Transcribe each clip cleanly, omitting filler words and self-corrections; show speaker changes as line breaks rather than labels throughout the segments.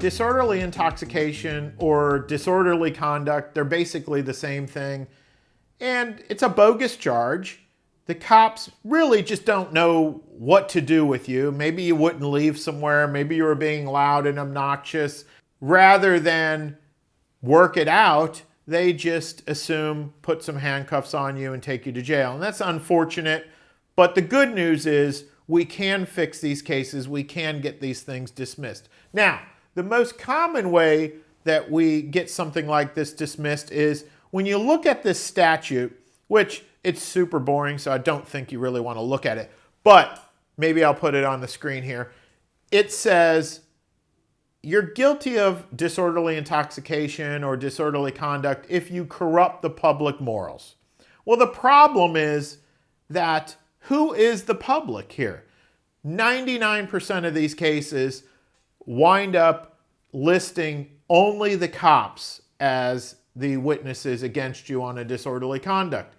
Disorderly intoxication or disorderly conduct, they're basically the same thing. And it's a bogus charge. The cops really just don't know what to do with you. Maybe you wouldn't leave somewhere. Maybe you were being loud and obnoxious. Rather than work it out, they just assume, put some handcuffs on you and take you to jail. And that's unfortunate. But the good news is we can fix these cases. We can get these things dismissed. Now, the most common way that we get something like this dismissed is when you look at this statute, which it's super boring, so I don't think you really want to look at it. But maybe I'll put it on the screen here. It says you're guilty of disorderly intoxication or disorderly conduct if you corrupt the public morals. Well, the problem is that who is the public here? 99% of these cases wind up listing only the cops as the witnesses against you on a disorderly conduct.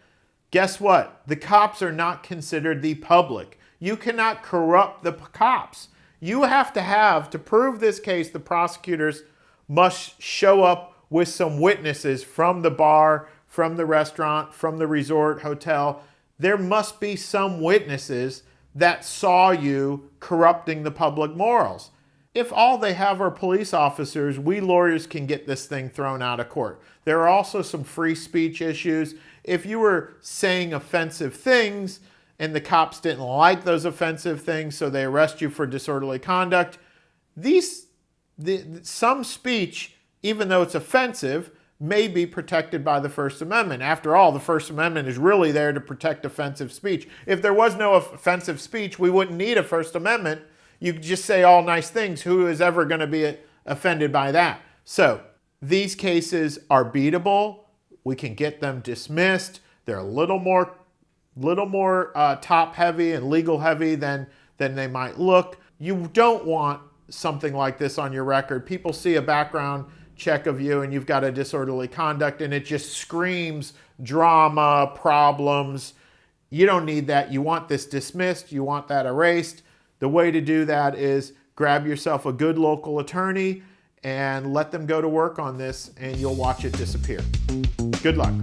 Guess what? The cops are not considered the public. You cannot corrupt the cops. You have to prove this case, the prosecutors must show up with some witnesses from the bar, from the restaurant, from the resort, hotel. There must be some witnesses that saw you corrupting the public morals. If all they have are police officers, we lawyers can get this thing thrown out of court. There are also some free speech issues. If you were saying offensive things and the cops didn't like those offensive things, so they arrest you for disorderly conduct, some speech, even though it's offensive, may be protected by the First Amendment. After all, the First Amendment is really there to protect offensive speech. If there was no offensive speech, we wouldn't need a First Amendment. You could just say all nice things. Who is ever going to be offended by that? So these cases are beatable. We can get them dismissed. They're a little more top heavy and legal heavy than they might look. You don't want something like this on your record. People see a background check of you and you've got a disorderly conduct and it just screams drama, problems. You don't need that. You want this dismissed. You want that erased. The way to do that is grab yourself a good local attorney and let them go to work on this and you'll watch it disappear. Good luck.